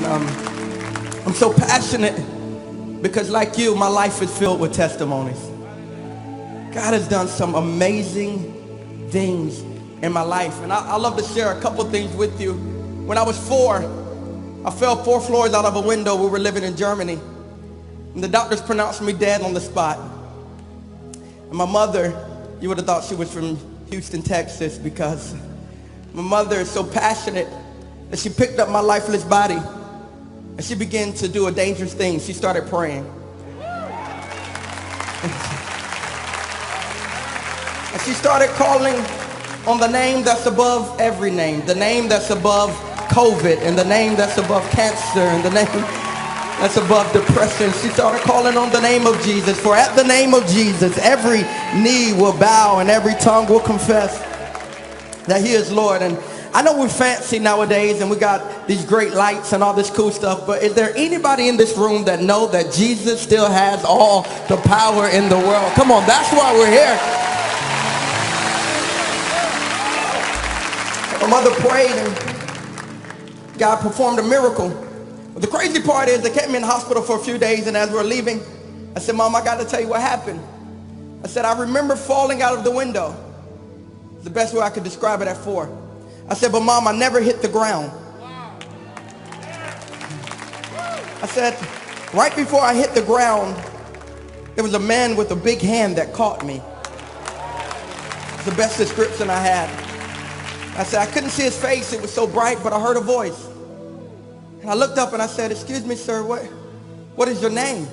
I'm so passionate because like you, my life is filled with testimonies. God has done some amazing things in my life. And I love to share a couple things with you. When I was 4, I fell 4 floors out of a window. We were living in Germany. And the doctors pronounced me dead on the spot. And my mother, you would have thought she was from Houston, Texas, because my mother is so passionate that she picked up my lifeless body and she began to do a dangerous thing. She started praying. And she started calling on the name that's above every name, the name that's above COVID, and the name that's above cancer, and the name that's above depression. She started calling on the name of Jesus. For at the name of Jesus, every knee will bow and every tongue will confess that he is Lord. And I know we're fancy nowadays and we got these great lights and all this cool stuff, but is there anybody in this room that know that Jesus still has all the power in the world? Come on, that's why we're here. My mother prayed and God performed a miracle. But the crazy part is they kept me in the hospital for a few days, and as we're leaving, I said, Mom, I got to tell you what happened. I said, I remember falling out of the window. It's the best way I could describe it at 4. I said, but Mom, I never hit the ground. I said, right before I hit the ground, there was a man with a big hand that caught me. It's the best description I had. I said, I couldn't see his face. It was so bright, but I heard a voice. And I looked up and I said, excuse me, sir, what is your name?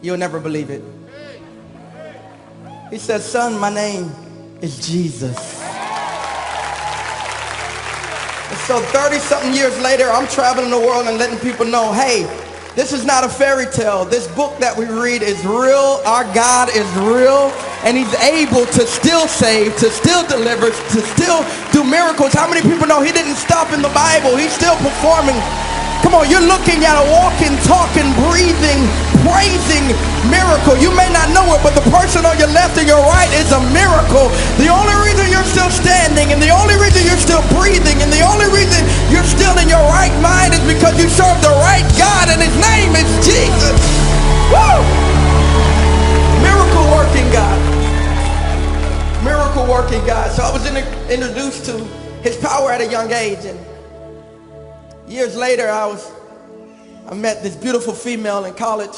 You'll never believe it. He said, son, my name is Jesus. And so 30-something years later, I'm traveling the world and letting people know, hey, this is not a fairy tale. This book that we read is real. Our God is real. And he's able to still save, to still deliver, to still do miracles. How many people know he didn't stop in the Bible? He's still performing. Come on, you're looking at a walking, talking, breathing, praising miracle. You may not know it, but the person on your left and your right is a miracle. The only reason you're still standing, and the only reason you're still breathing, and the only reason you're still in your right mind is because you serve the right God, and his name is Jesus. Woo! Miracle working God. Miracle working God. So I was introduced to his power at a young age, and years later I met this beautiful female in college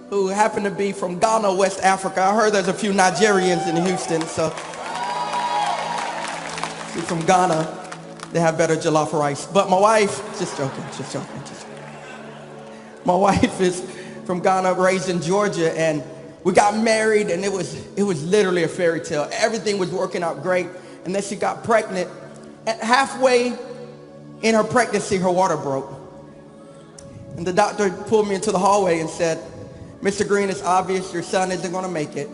who happened to be from Ghana, West Africa. I heard there's a few Nigerians in Houston, so she's from Ghana. They have better jollof rice. But my wife, just joking. My wife is from Ghana, raised in Georgia, and we got married, and it was literally a fairy tale. Everything was working out great, and then she got pregnant. And halfway in her pregnancy, her water broke. And the doctor pulled me into the hallway and said, Mr. Greene, it's obvious your son isn't going to make it,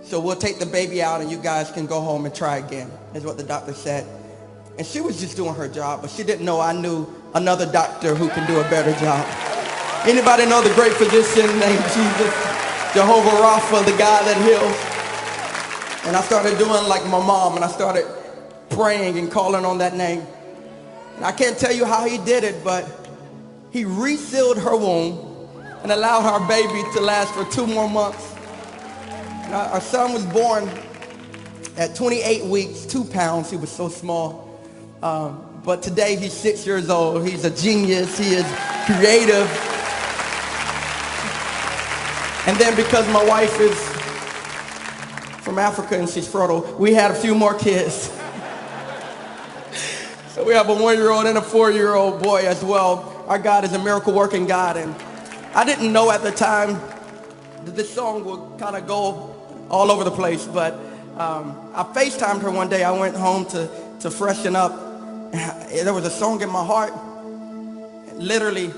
so we'll take the baby out and you guys can go home and try again, is what the doctor said. And she was just doing her job, but she didn't know I knew another doctor who can do a better job. Anybody know the great physician named Jesus? Jehovah Rapha, the God that heals. And I started doing like my mom, and I started praying and calling on that name. And I can't tell you how he did it, but he resealed her womb and allowed our baby to last for 2 more months. And our son was born at 28 weeks, 2 pounds. He was so small. But today he's 6 years old. He's a genius. He is creative. And then because my wife is from Africa and she's fertile, we had a few more kids. So we have a 1-year-old and a 4-year-old boy as well. Our God is a miracle working God. And I didn't know at the time that this song would kind of go all over the place, but I FaceTimed her one day. I went home to freshen up. There was a song in my heart. And literally,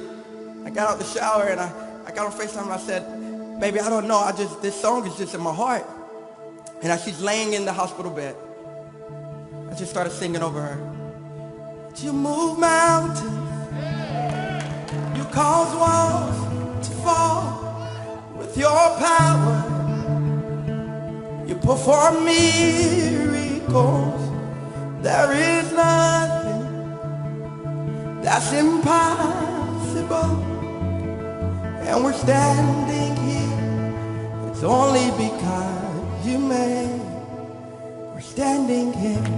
I got out the shower and I got on FaceTime and I said, baby, I don't know, this song is just in my heart. And as she's laying in the hospital bed, I just started singing over her. You move mountains, you cause walls to fall with your power. You perform miracles. There is nothing that's impossible. And we're standing here, it's only because you made. We're standing here,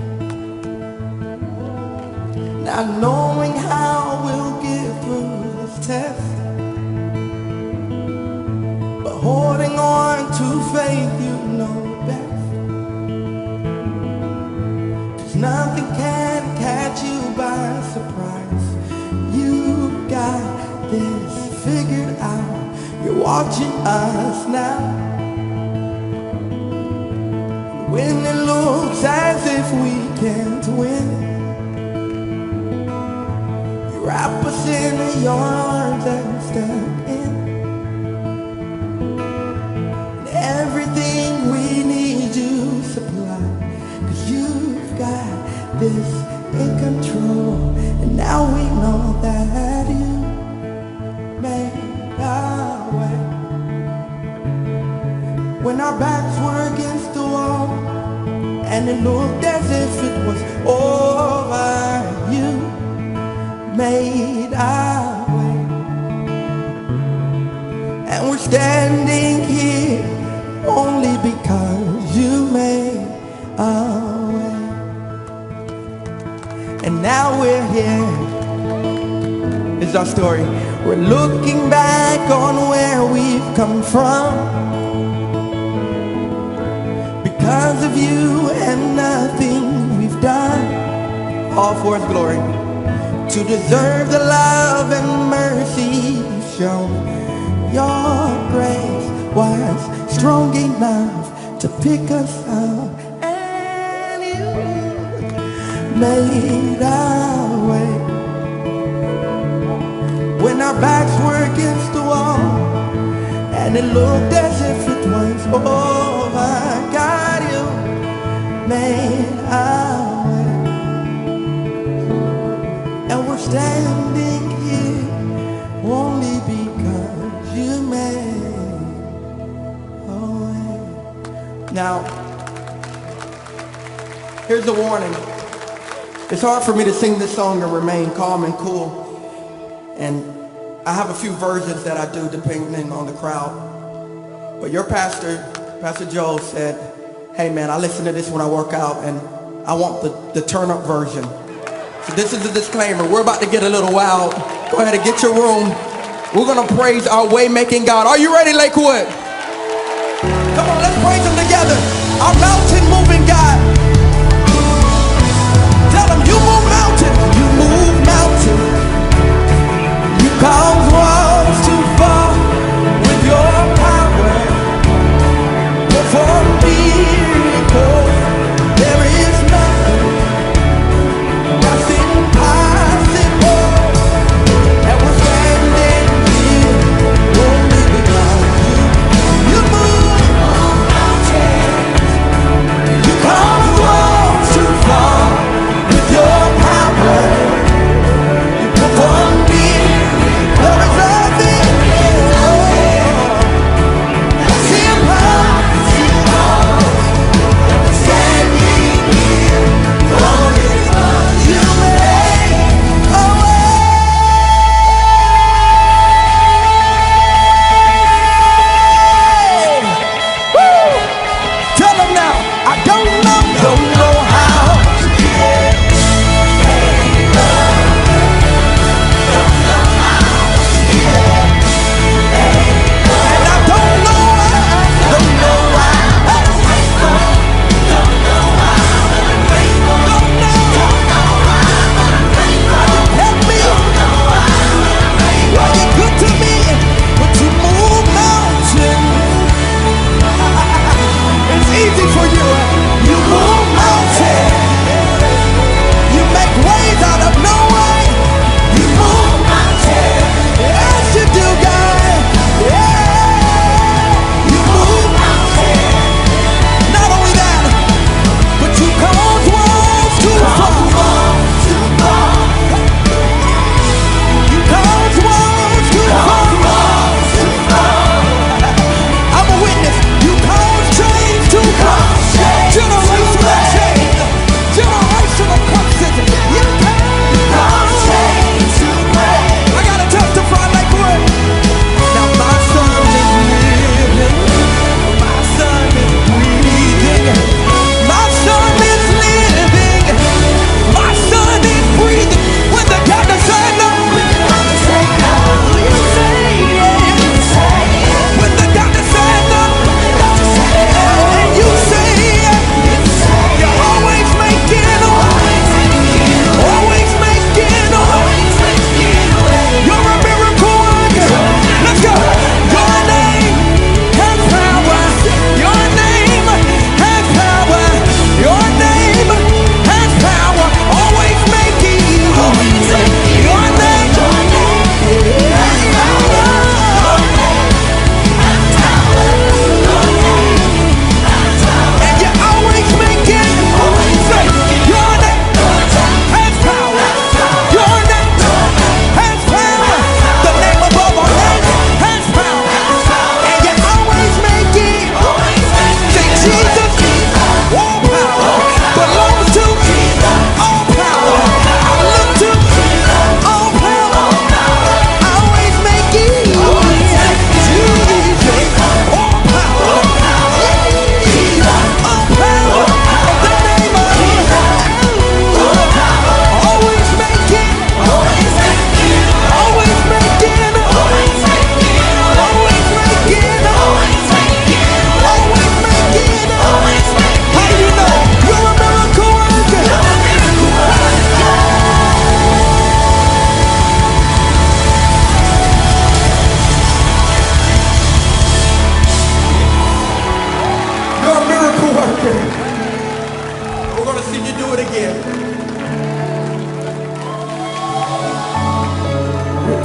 not knowing how we'll get through this test, but holding on to faith, you know best. 'Cause nothing can catch you by surprise. You got this figured out. You're watching us now. When it looks as if we can't win, you wrap us in your arms and step in. And everything we need you supply. 'Cause you've got this in control. And now we know that you made our way. When our backs were against the wall and it looked as if it was over, you made our way. And we're standing here only because you made our way. And now we're here. It's our story. We're looking back on where we've come from. Because of you and nothing we've done, all for His glory, to deserve the love and mercy you've shown. Your grace was strong enough to pick us up, and you made our way. When our backs were against the wall and it looked as if it was over, God, you made our way. And we're standing here only because you made our way. Now, here's a warning. It's hard for me to sing this song and remain calm and cool. And I have a few versions that I do depending on the crowd. But your pastor, Pastor Joel, said, hey man, I listen to this when I work out and I want the turn up version. So this is a disclaimer. We're about to get a little wild. Go ahead and get your room. We're gonna praise our way making God. Are you ready, Lakewood? Come on, let's praise Him together. Our mountain moving God. Tell Him you move mountains, you move mountains. You cause walls to fall with your power. Perform miracles. There is nothing that's impossible. And we're standing here only because you move mountains. You cause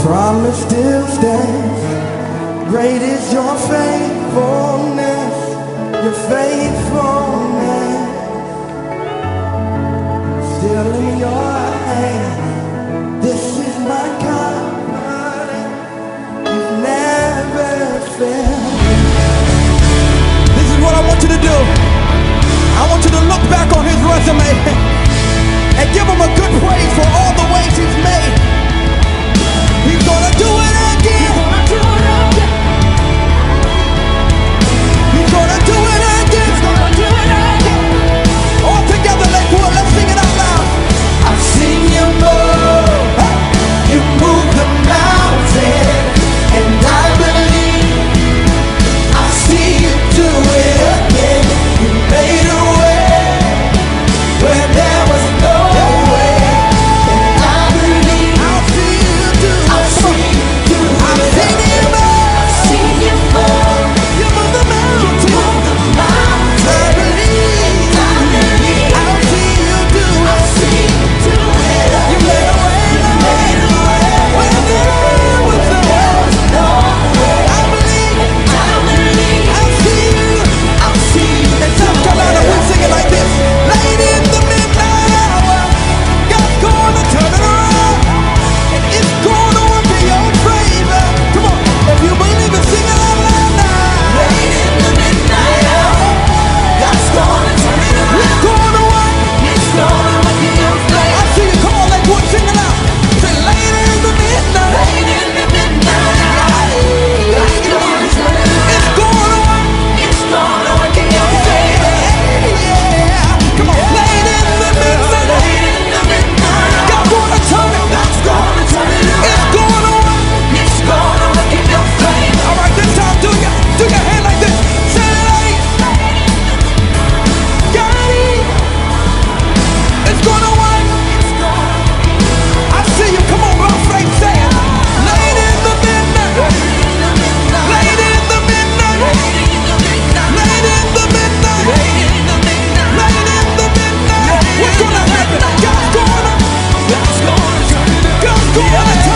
promise still stands. Great is your faithfulness, your faithfulness. Still in your hand, this is my confidence. You've never failed. This is what I want you to do. I want you to look back on his resume and give him a good praise for all the ways he's made. He's gonna do it again. He's gonna do it again. He's gonna do it again. All together, let's sing it out loud. I've seen you move. Hey. You move the mountain, and I believe I'll see you do it again. You made a way where there was no way, and I believe I'll see you do it. I've seen you move. I've seen you move. You move the mountain. You move the mountain. I believe I'll see you do it. I'll see you do it. You made a way. You made a way where there was no way. I believe I'll see you. I'll see you. In South Carolina, we sing it like this. Late in the midnight hour, God's gonna turn it around. And it's gonna work in your favor. Come on, if you believe it, sing it out loud now. Late in the midnight hour, God's gonna turn it around. It's gonna work. It's gonna work in your favor. I see you. Come on, let's go sing it out. Say late in the midnight. Late in the midnight hour, God's gonna turn it around. It's gonna work. It's gonna work in your favor. Yeah. Come on, late in the midnight. Late in the midnight. God's gonna turn it. God's gonna turn it around. It's gonna work. It's gonna work in your favor. All right, this time do your hand like this. Say late. Got it. It's gonna work. I see you. Come on, by faith, say it. Late in the midnight. Late in the midnight. Late in the midnight. Late in the midnight. Late in the midnight. What's gonna happen? God's gonna turn it around. God's gonna turn